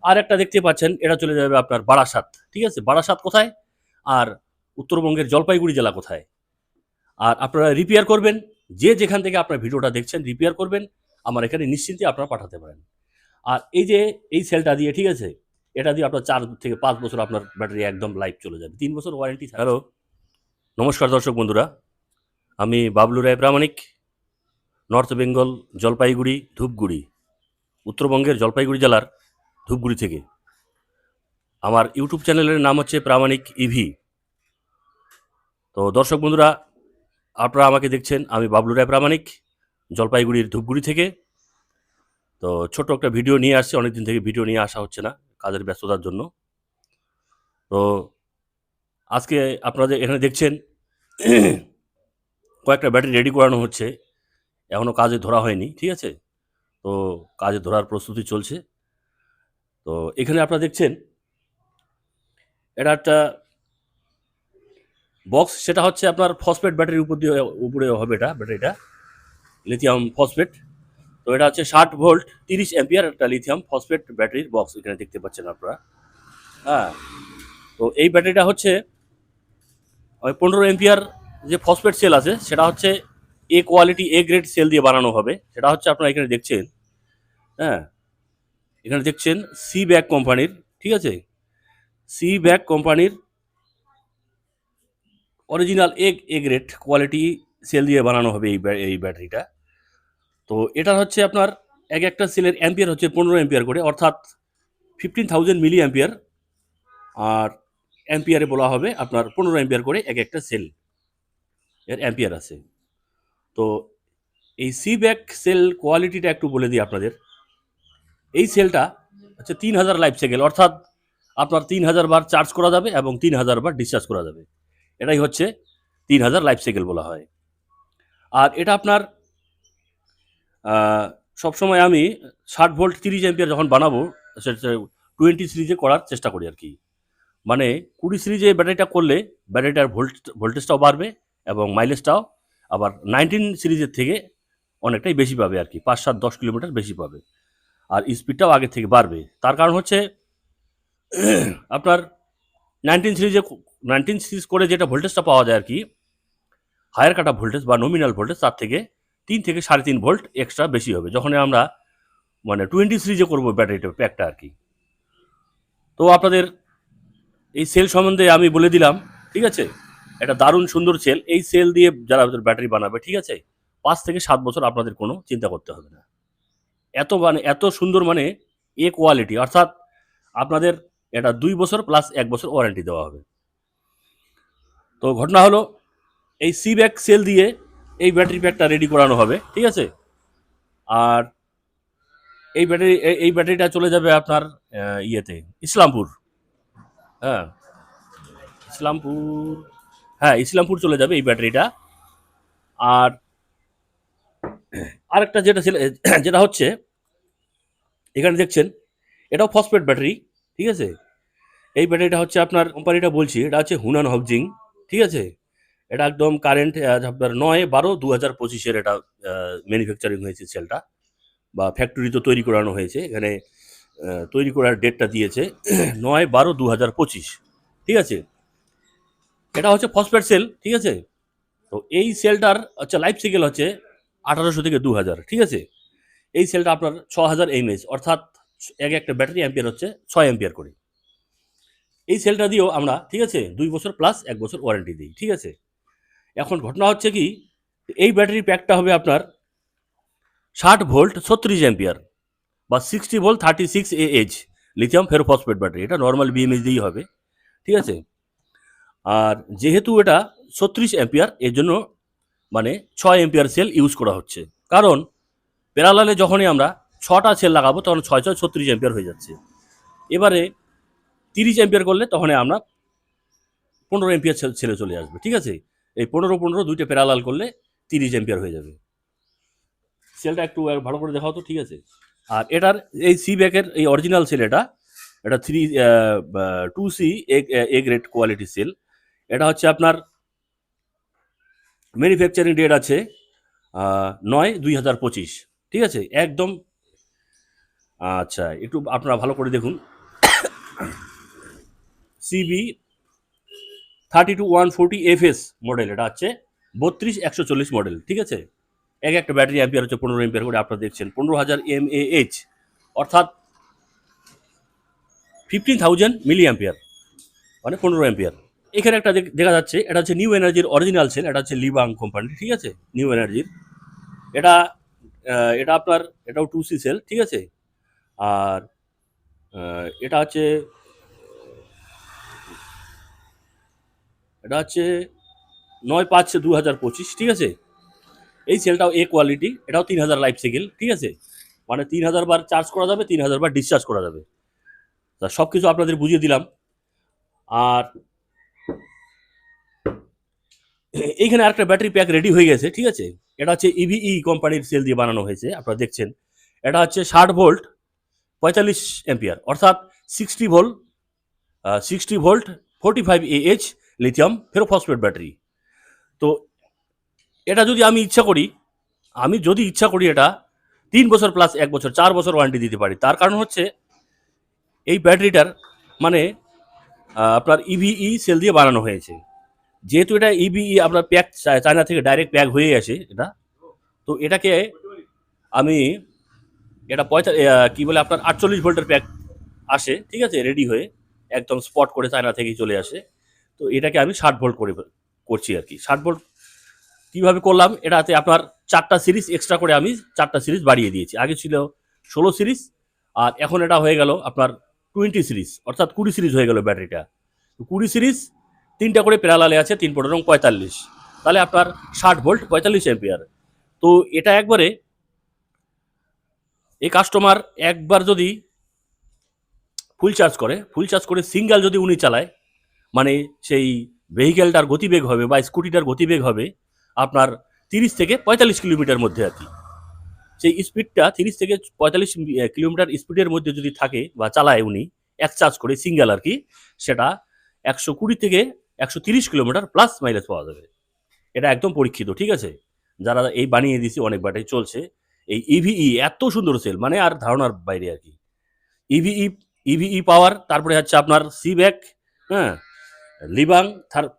আর একটা দেখতে পাচ্ছেন, এটা চলে যাবে আপনার বারাসাত। ঠিক আছে, বারাসাত কোথায় আর উত্তরবঙ্গের জলপাইগুড়ি জেলা কোথায়। আর আপনারা রিপেয়ার করবেন, যে যেখান থেকে আপনার ভিডিওটা দেখছেন রিপেয়ার করবেন, আমার এখানে নিশ্চিন্তে আপনারা পাঠাতে পারেন। আর এই যে এই সেলটা দিয়ে, ঠিক আছে, এটা দিয়ে আপনার 4 থেকে 5 বছর আপনার ব্যাটারি একদম লাইফ চলে যাবে, 3 বছর ওয়ারেন্টি থাকে। হ্যালো, নমস্কার দর্শক বন্ধুরা, আমি বাবলু রায় প্রামাণিক, নর্থ বেঙ্গল, জলপাইগুড়ি, ধূপগুড়ি, উত্তরবঙ্গের জলপাইগুড়ি জেলার ধূপগুড়ি থেকে। আমার ইউটিউব চ্যানেলের নাম হচ্ছে প্রামাণিক ইভি। তো দর্শক বন্ধুরা, আপনারা আমাকে দেখছেন, আমি বাবলু রায় প্রামাণিক, জলপাইগুড়ির ধূপগুড়ি থেকে। তো ছোট্ট একটা ভিডিও নিয়ে আসছি, অনেকদিন থেকে ভিডিও নিয়ে আসা হচ্ছে না কাজের ব্যস্ততার জন্য। তো আজকে আপনাদের এখানে দেখছেন কয়েকটা ব্যাটারি রেডি করানো হচ্ছে, এখনও কাজে ধরা হয়নি। ঠিক আছে, তো কাজে ধরার প্রস্তুতি চলছে। তো এখানে আপনারা দেখছেন এটা একটা বক্স, সেটা হচ্ছে আপনার ফসফেট ব্যাটারির উপরে হবে এটা ব্যাটারিটা, লিথিয়াম ফসফেট। তো এটা হচ্ছে 60 ভোল্ট 30 অ্যাম্পিয়ার একটা লিথিয়াম ফসফেট ব্যাটারির বক্স, এখানে দেখতে পাচ্ছেন আপনারা। হ্যাঁ, তো এই ব্যাটারিটা হচ্ছে 15 অ্যাম্পিয়ার যে ফসফেট সেল আছে, সেটা হচ্ছে এ কোয়ালিটি এ গ্রেড সেল দিয়ে বানানো হবে। সেটা হচ্ছে আপনারা এখানে দেখছেন, হ্যাঁ, এখানে দেখছেন সি ব্যাক কোম্পানির। ঠিক আছে, সি ব্যাক কোম্পানির original A grade quality cell দিয়ে বানানো হবে এই ব্যাটারিটা। তো এটা হচ্ছে আপনার একটা সেলের অ্যাম্পিয়ার হচ্ছে 15 অ্যাম্পিয়ার করে, অর্থাৎ 15,000 মিলি অ্যাম্পিয়ার। আর অ্যাম্পিয়ারে বলা হবে আপনার 15 অ্যাম্পিয়ার করে একটা সেল এর অ্যাম্পিয়ার আছে। তো এই সি ব্যাক সেল কোয়ালিটিটা একটু বলে দিই আপনাদের। এই সেলটা হচ্ছে 3000 লাইফ সাইকেল, অর্থাৎ আপনার 3000 বার চার্জ করা যাবে এবং 3000 বার ডিসচার্জ করা যাবে। এটাই হচ্ছে 3000 লাইফ সাইকেল বলা হয়। আর এটা আপনার সবসময় আমি 60 ভোল্ট 30 অ্যাম্পিয়ার যখন বানাবো, সেটা 20 সিরিজে করার চেষ্টা করি আর কি। মানে 20 সিরিজে ব্যাটারিটা করলে ব্যাটারিটার ভোল্টেজটাও বাড়বে এবং মাইলেজটাও আবার 19 সিরিজের থেকে অনেকটাই বেশি পাবে আর কি, 5-7-10 কিলোমিটার বেশি পাবে। আর স্পিডটাও আগের থেকে বাড়বে। তার কারণ হচ্ছে আপনার 19 সিরিজ করে যেটা ভোল্টেজটা পাওয়া যায় আর কি, হায়ার কাটা ভোল্টেজ বা নমিনাল ভোল্টেজ, তার থেকে 3 থেকে 3.5 ভোল্ট এক্সট্রা বেশি হবে যখন আমরা মানে 20 সিরিজে করবো ব্যাটারিটা প্যাকটা আর কি। তো আপনাদের এই সেল সম্বন্ধে আমি বলে দিলাম। ঠিক আছে, এটা দারুণ সুন্দর সেল। এই সেল দিয়ে যারা ব্যাটারি বানাবে, ঠিক আছে, 5 থেকে 7 বছর আপনাদের কোনো চিন্তা করতে হবে না। এত সুন্দর, মানে এ কোয়ালিটি, অর্থাৎ আপনাদের এটা 2 বছর প্লাস 1 বছর ওয়ারেন্টি দেওয়া হবে। তো ঘটনা হলো, এই সি ব্যাক সেল দিয়ে এই ব্যাটারি প্যাকটা রেডি করানো হবে। ঠিক আছে, আর এই ব্যাটারিটা চলে যাবে আপনার ইয়েতে, ইসলামপুর। হ্যাঁ, ইসলামপুর, হ্যাঁ ইসলামপুর চলে যাবে এই ব্যাটারিটা। আর আরেকটা যেটা হচ্ছে এখানে দেখছেন, এটাও ফসফেট ব্যাটারি। ঠিক আছে, এই ব্যাটারিটা হচ্ছে আপনার কোম্পানিটা বলছি, এটা হচ্ছে হুনান হাউজিং। ঠিক আছে, এটা একদম কারেন্ট আপনার 9/12/2025 এটা ম্যানুফ্যাকচারিং হয়েছে সেলটা, বা ফ্যাক্টরিতে তৈরি করানো হয়েছে। এখানে তৈরি করার ডেটটা দিয়েছে 9/12/2025। ঠিক আছে, এটা হচ্ছে ফসফেট সেল। ঠিক আছে, তো এই সেলটার হচ্ছে লাইফ সাইকেল হচ্ছে 1800 থেকে 2000। ঠিক আছে, এই সেলটা আপনার 6000 mAh, অর্থাৎ একটা ব্যাটারি অ্যাম্পিয়ার হচ্ছে 6 অ্যাম্পিয়ার করে। এই সেলটা দিয়েও আমরা, ঠিক আছে, 2 বছর প্লাস 1 বছর ওয়ারেন্টি দিই। ঠিক আছে, এখন ঘটনা হচ্ছে কি, এই ব্যাটারি প্যাকটা হবে আপনার 60 ভোল্ট 36 অ্যাম্পিয়ার বা 60 volt 36 AH lithium ferrophosphate battery. এটা নর্মাল বিএমএইচ দিয়েই হবে। ঠিক আছে, আর যেহেতু এটা 36 অ্যাম্পিয়ার, এর জন্য মানে 6 অ্যাম্পিয়ার সেল ইউজ করা হচ্ছে। কারণ প্যারালালে যখনই আমরা 6টা সেল লাগাবো, তখন 6 6 36 অ্যাম্পিয়ার হয়ে যাচ্ছে। এবারে 30 অ্যাম্পিয়ার করলে তখন আমরা 15 অ্যাম্পিয়ার সেলে চলে আসবে। ঠিক আছে, এই 15 দুইটা প্যারালাল করলে 30 অ্যাম্পিয়ার হয়ে যাবে। সেলটা একটু ভালো করে দেখাও তো। ঠিক আছে, আর এটার এই সি ব্যাকের এই অরিজিনাল সেল, এটা 2C এ গ্রেড কোয়ালিটি সেল। এটা হচ্ছে আপনার ম্যানুফ্যাকচারিং ডেট আছে 9/2025। ঠিক আছে, একদম। আচ্ছা, একটু আপনারা ভালো করে দেখুন, সিবি 32 140 FS মডেল, এটা হচ্ছে 32 140 মডেল, ঠিক আছে। একটা ব্যাটারি অ্যাম্পিয়ার হচ্ছে 15 এম্পিয়ার করে, আপনারা দেখছেন 15,000 mAh, অর্থাৎ 15,000 মিলি অ্যাম্পিয়ার, মানে 15 অ্যাম্পিয়ার। এখানে একটা দেখা যাচ্ছে, এটা হচ্ছে নিউ এনার্জির অরিজিনাল সেল, এটা হচ্ছে লিবাং কোম্পানি, ঠিক আছে, নিউ এনার্জির। এটা এটা আপনার, এটাও 2C সেল, ঠিক আছে। আর এটা হচ্ছে 9/5/2025, ঠিক আছে। এই সেলটাও কোয়ালিটি, এটাও 3000 লাইফ সাইকেল, ঠিক আছে, মানে 3000 বার চার্জ করা যাবে, 3000 বার ডিসচার্জ করা যাবে। তা সব কিছু আপনাদের বুঝিয়ে দিলাম। আর এইখানে আরেকটা ব্যাটারি প্যাক রেডি হয়ে গেছে, ঠিক আছে। এটা হচ্ছে ইভিই কোম্পানির সেল দিয়ে বানানো হয়েছে, আপনারা দেখছেন। এটা হচ্ছে 60 ভোল্ট 45 অ্যাম্পিয়ার, অর্থাৎ 60 volt 45 Ah lithium ferrophosphate battery. তো এটা যদি আমি ইচ্ছা করি এটা 3 বছর প্লাস 1 বছর 4 বছর ওয়ারেন্টি দিতে পারি। তার কারণ হচ্ছে এই ব্যাটারিটার মানে আপনার ইভিই সেল দিয়ে বানানো হয়েছে। যেহেতু এটা ইভিই আপনার প্যাক চায়না থেকে ডাইরেক্ট প্যাক হয়ে আসে এটা, তো এটাকে আমি এটা কি বলে আপনার 48 ভোল্টের প্যাক আসে, ঠিক আছে, রেডি হয়ে একদম স্পট করে চায়না থেকেই চলে আসে। তো এটাকে আমি 60 ভোল্ট করছি আর কি। 60 ভোল্ট কীভাবে করলাম, এটাতে আপনার 4টা সিরিজ এক্সট্রা করে আমি 4টা সিরিজ বাড়িয়ে দিয়েছি। আগে ছিল 16 সিরিজ, আর এখন এটা হয়ে গেল আপনার 20 সিরিজ, অর্থাৎ 20 সিরিজ হয়ে গেল ব্যাটারিটা। 20 সিরিজ 3টা করে প্যারালালে আছে, 3 45, তাহলে আপনার 60 ভোল্ট 45 অ্যাম্পিয়ার। তো এটা একবারে এই কাস্টমার একবার যদি ফুল চার্জ করে সিঙ্গেল যদি উনি চালায়, মানে সেই ভেহিকেলটার গতিবেগ হবে বা স্কুটিটার গতিবেগ হবে আপনার 30 থেকে 45 কিলোমিটার মধ্যে আর কি। সেই স্পিডটা 30 থেকে 45 কিলোমিটার স্পিডের মধ্যে যদি থাকে বা চালায় উনি এক চার্জ করে সিঙ্গেল আর কি, সেটা 120 থেকে 130 কিলোমিটার প্লাস মাইলেজ পাওয়া যাবে। এটা একদম পরীক্ষিত, ঠিক আছে। যারা এই বানিয়ে দিয়েছে, অনেক ব্যাটারি চলছে। এই ইভিই এত সুন্দর সেল, মানে আর ধারণার বাইরে আর কি। ইভিই পাওয়ার, তারপরে হচ্ছে আপনার সিব্যাক, হ্যাঁ, লিবাং,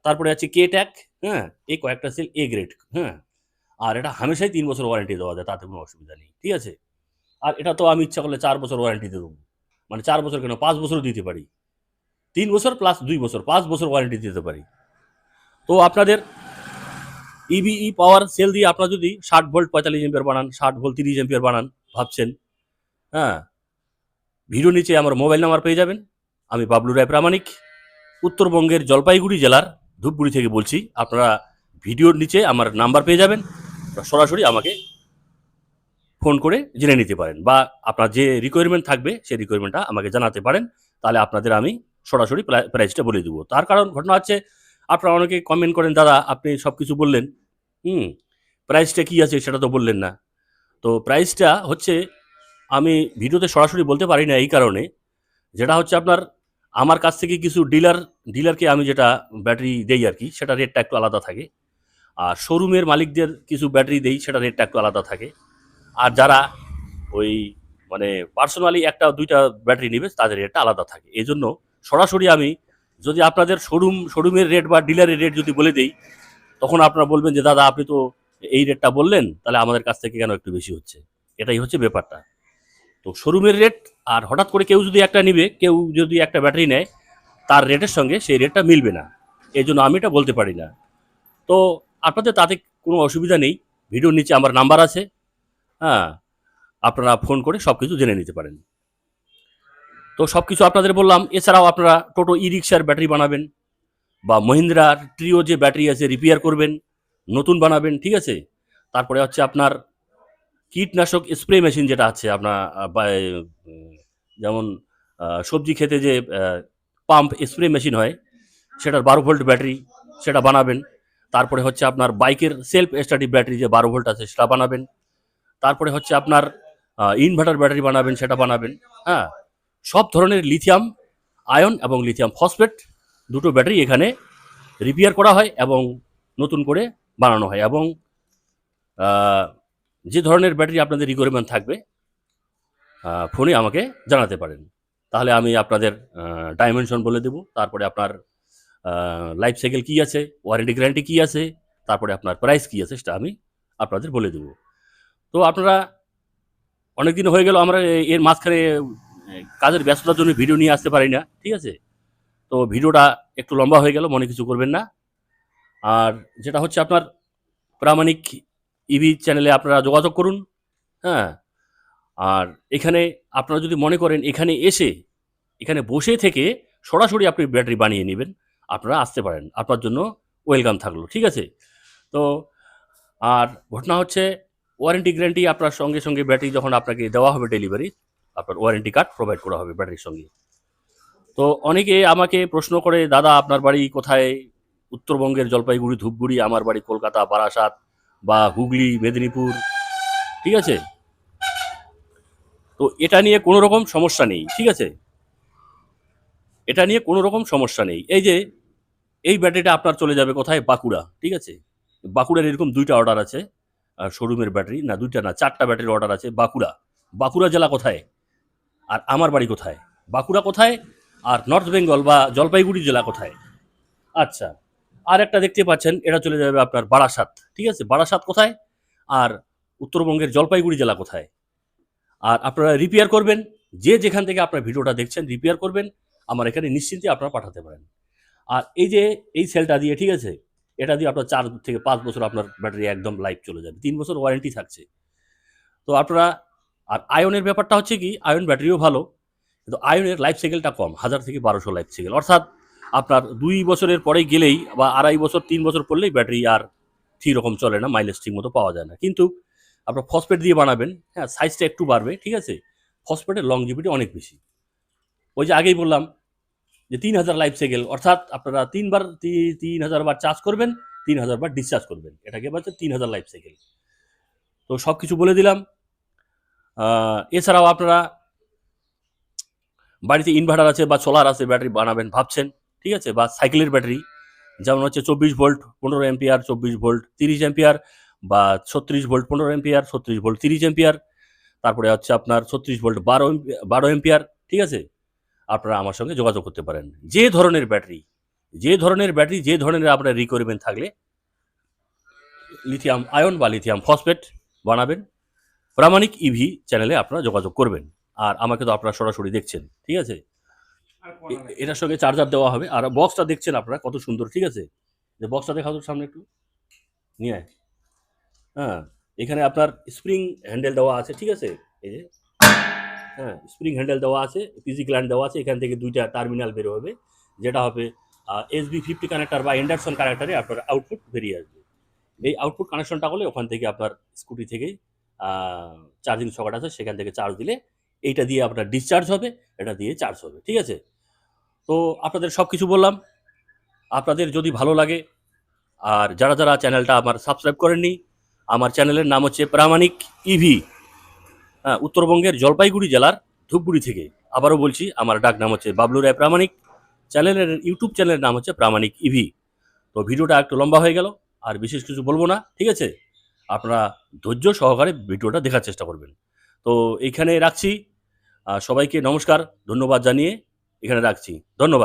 তারপরে হচ্ছে কে ট্যাক, হ্যাঁ, এই কয়েকটা সেল গ্রেড, হ্যাঁ। আর এটা হামেশাই 3 বছর ওয়ারেন্টি দেওয়া যায়, তাতে কোনো অসুবিধা নেই, ঠিক আছে। আর এটা তো আমি ইচ্ছা করলে 4 বছর ওয়ারেন্টি দিয়ে দেবো, মানে 4 বছর কেন 5 বছরও দিতে পারি। 3 বছর প্লাস 2 বছর 5 বছর ওয়ারেন্টি দিতে পারি। তো আপনাদের ইভিই পাওয়ার সেল দিয়ে আপনারা যদি 60 ভোল্ট 45 এম্পিয়ার বানান, 60 ভোল্ট 30 এম্পিয়ার বানান ভাবছেন, হ্যাঁ, ভিডিও নিচে আমার মোবাইল নাম্বার পেয়ে যাবেন। আমি বাবলু রায় প্রামাণিক, উত্তরবঙ্গের জলপাইগুড়ি জেলার ধূপগুড়ি থেকে বলছি। আপনারা ভিডিওর নিচে আমার নাম্বার পেয়ে যাবেন, সরাসরি আমাকে ফোন করে জেনে নিতে পারেন, বা আপনার যে রিকোয়ারমেন্ট থাকবে সেই রিকোয়ারমেন্টটা আমাকে জানাতে পারেন। তাহলে আপনাদের আমি সরাসরি প্রাইসটা বলে দেবো। তার কারণ ঘটনা হচ্ছে, আপনারা অনেকে কমেন্ট করেন, দাদা আপনি সব কিছু বললেন, প্রাইসটা কী আছে সেটা তো বললেন না। তো প্রাইসটা হচ্ছে আমি ভিডিওতে সরাসরি বলতে পারি না এই কারণে, যেটা হচ্ছে আপনার আমার কাছ থেকে কিছু ডিলারকে আমি যেটা ব্যাটারি দেই আর কি, সেটা রেটটা একটু আলাদা থাকে। আর শোরুমের মালিকদের কিছু ব্যাটারি দেই, সেটা রেটটা একটু আলাদা থাকে। আর যারা ওই মানে পার্সোনালি 1-2টা ব্যাটারি নেবে, তাদের রেটটা আলাদা থাকে। এই জন্য সরাসরি আমি যদি আপনাদের শোরুমের রেট বা ডিলারের রেট যদি বলে দেই, তখন আপনারা বলবেন যে দাদা আপনি তো এই রেটটা বললেন, তাহলে আমাদের কাছ থেকে কেন একটু বেশি হচ্ছে। এটাই হচ্ছে ব্যাপারটা। তো শোরুমের রেট আর হঠাৎ করে কেউ যদি একটা ব্যাটারি নেয়, তার রেটের সঙ্গে সেই রেটটা মিলবে না। এই জন্য আমি এটা বলতে পারি না। তো আপনাদের তাতে কোনো অসুবিধা নেই, ভিডিওর নিচে আমার নাম্বার আছে, হ্যাঁ, আপনারা ফোন করে সব কিছু জেনে নিতে পারেন। তো সব কিছু আপনাদের বললাম। এছাড়াও আপনারা টোটো রিক্সার ব্যাটারি বানাবেন, বা মহিন্দ্রার ট্রিও যে ব্যাটারি আছে রিপেয়ার করবেন, নতুন বানাবেন, ঠিক আছে। তারপরে হচ্ছে আপনার কীটনাশক স্প্রে মেশিন যেটা আছে আপনার, যেমন সবজি খেতে যে পাম্প স্প্রে মেশিন হয়, সেটার 12 ভোল্ট ব্যাটারি, সেটা বানাবেন। তারপরে হচ্ছে আপনার বাইকের সেলফ স্টার্টি ব্যাটারি যে 12 ভোল্ট আছে সেটা বানাবেন। তারপরে হচ্ছে আপনার ইনভার্টার ব্যাটারি বানাবেন, সেটা বানাবেন, হ্যাঁ। সব ধরনের লিথিয়াম আয়ন এবং লিথিয়াম ফসফেট দুটো ব্যাটারি এখানে রিপেয়ার করা হয় এবং নতুন করে বানানো হয়। এবং যে ধরনের ব্যাটারি আপনাদের রিকোয়ারমেন্ট থাকবে, ফোনে আমাকে জানাতে পারেন। তাহলে আমি আপনাদের ডাইমেনশন বলে দেবো, তারপরে আপনার লাইফ সাইকেল কী আছে, ওয়ারেন্টি গ্যারান্টি কী আছে, তারপরে আপনার প্রাইস কী আছে সেটা আমি আপনাদের বলে দেবো। তো আপনারা অনেক দিন হয়ে গেল আমরা এর মাঝখানে কাজের ব্যস্ততার জন্য ভিডিও নিয়ে আসতে পারি না, ঠিক আছে? তো ভিডিওটা একটু লম্বা হয়ে গেল, মনে কিছু করবেন না। আর যেটা হচ্ছে আপনার প্রামাণিক ইভি চ্যানেলে আপনারা যোগাযোগ করুন, হ্যাঁ? আর এখানে আপনারা যদি মনে করেন এখানে বসে থেকে সরাসরি আপনি ব্যাটারি বানিয়ে নেবেন, আপনারা আসতে পারেন। আপনার জন্য ওয়েলকাম থাকলো, ঠিক আছে? তো আর ঘটনা হচ্ছে ওয়ারেন্টি গ্যারান্টি আপনার সঙ্গে, সঙ্গে ব্যাটারি যখন আপনাকে দেওয়া হবে ডেলিভারি, আপনার ওয়ারেন্টি কার্ড প্রোভাইড করা হবে ব্যাটারির সঙ্গে। তো অনেকে আমাকে প্রশ্ন করে, দাদা আপনার বাড়ি কোথায়? উত্তরবঙ্গের জলপাইগুড়ি, ধূপগুড়ি, আমার বাড়ি কলকাতা, বারাসাত বা হুগলি, মেদিনীপুর, ঠিক আছে? তো এটা নিয়ে কোনো রকম সমস্যা নেই, ঠিক আছে? এটা নিয়ে কোনো রকম সমস্যা নেই। এই যে এই ব্যাটারিটা আপনার চলে যাবে কোথায়? বাঁকুড়া, ঠিক আছে? বাঁকুড়ার এরকম ২টা অর্ডার আছে শোরুমের ব্যাটারি, না ২টা না ৪টা ব্যাটারির অর্ডার আছে বাঁকুড়া। বাঁকুড়া জেলা কোথায়? আর আমার বাড়ি কোথায়? বাঁকুড়া কোথায়? আর নর্থ বেঙ্গল বা জলপাইগুড়ি জেলা কোথায়? আচ্ছা। আর একটা দেখতে পাচ্ছেন, এটা চলে যাবে আপনার বারাসাত, ঠিক আছে? বারাসাত কোথায়? আর উত্তরবঙ্গের জলপাইগুড়ি জেলা কোথায়? আর আপনারা রিপেয়ার করবেন, যে যেখান থেকে আপনার ভিডিওটা দেখছেন রিপেয়ার করবেন, আমার এখানে নিশ্চিন্তে আপনারা পাঠাতে পারেন। আর এই যে এই সেলটা দিয়ে, ঠিক আছে? এটা দিয়ে আপনার ৪ থেকে ৫ বছর আপনার ব্যাটারি একদম লাইফ চলে যাবে। ৩ বছর ওয়ারেন্টি থাকছে। তো আপনারা আর আয়নের ব্যাপারটা হচ্ছে কি, আয়ন ব্যাটারিও ভালো, কিন্তু আয়নের লাইফ সাইকেলটা কম, ১০০০ থেকে ১২০০ লাইফ সাইকেল। অর্থাৎ আপনার ২ বছরের পরে গেলেই বা ২.৫ বছর ৩ বছর পড়লেই ব্যাটারি আর ঠিক রকম চলে না, মাইলেজ ঠিক মতো পাওয়া যায় না। কিন্তু আপনার ফসফেট দিয়ে বানাবেন, হ্যাঁ, সাইজটা একটু বাড়বে, ঠিক আছে? ফসফেটের লংজিভিটি অনেক বেশি। ওই যে আগেই বললাম যে ৩,০০০ লাইফ সাইকেল, অর্থাৎ আপনারা ৩,০০০ বার চার্জ করবেন, ৩,০০০ বার ডিসচার্জ করবেন। এটাকে বলছে ৩,০০০ লাইফ সাইকেল। তো সব কিছু বলে দিলাম। এছাড়াও আপনারা বাড়িতে ইনভার্টার আছে বা সোলার আছে, ব্যাটারি বানাবেন ভাবছেন, ঠিক আছে? বা সাইকেলের ব্যাটারি, যেমন হচ্ছে ২৪ ভোল্ট ১৫ অ্যাম্পিয়ার, ২৪ ভোল্ট ৩০ অ্যাম্পিয়ার, বা ৩৬ ভোল্ট ১৫ অ্যাম্পিয়ার, ৩৬ ভোল্ট ৩০ অ্যাম্পিয়ার, তারপরে হচ্ছে আপনার ৩৬ ভোল্ট ১২ অ্যাম্পিয়ার, ঠিক আছে? আপনারা আমার সঙ্গে যোগাযোগ করতে পারেন। যে ধরনের ব্যাটারি, যে ধরনের আপনার রিকোয়ারমেন্ট থাকলে, লিথিয়াম আয়ন বা লিথিয়াম ফসফেট বানাবেন, প্রামাণিক ইভি চ্যানেলে আপনারা যোগাযোগ করবেন। আর আমাকে তো আপনারা সরাসরি দেখছেন, ঠিক আছে? এটার সঙ্গে চার্জার দেওয়া হবে। আর বক্সটা দেখছেন আপনারা কত সুন্দর, ঠিক আছে? যে বক্সটা দেখাও তো সামনে একটু, নিয়ে আয়। হ্যাঁ, এখানে আপনার স্প্রিং হ্যান্ডেল দেওয়া আছে, ঠিক আছে? এই যে, হ্যাঁ, স্প্রিং হ্যান্ডেল দেওয়া আছে, পিজি ক্ল্যান্ড দেওয়া আছে। এখান থেকে ২টা টার্মিনাল বের হবে, যেটা হবে SB50 কানেক্টর বা ইন্ডাকশন কানেক্টরে আপনার আউটপুট বেরিয়ে আসবে। এই আউটপুট কানেকশনটা হলে ওখান থেকে আপনার স্কুটি থেকেই চার্জিং সকেট আছে, সেখান থেকে চার্জ দিলে এইটা দিয়ে আপনার ডিসচার্জ হবে, এটা দিয়ে চার্জ হবে, ঠিক আছে? তো আপনাদের সব কিছু বললাম। আপনাদের যদি ভালো লাগে, আর যারা চ্যানেলটা আমার সাবস্ক্রাইব করেননি, আমার চ্যানেলের নাম হচ্ছে প্রামাণিক ইভি, হ্যাঁ, উত্তরবঙ্গের জলপাইগুড়ি জেলার ধূপগুড়ি থেকে। আবারও বলছি, আমার ডাক নাম হচ্ছে বাবলু রায় প্রামাণিক। চ্যানেলের ইউটিউব চ্যানেলের নাম হচ্ছে প্রামাণিক ইভি। তো ভিডিওটা একটু লম্বা হয়ে গেল, আর বিশেষ কিছু বলবো না, ঠিক আছে? আপনারা ধৈর্য সহকারে ভিডিওটা দেখার চেষ্টা করবেন। তো এইখানে রাখছি। সবাইকে নমস্কার, ধন্যবাদ জানিয়ে এখানে রাখছি। ধন্যবাদ।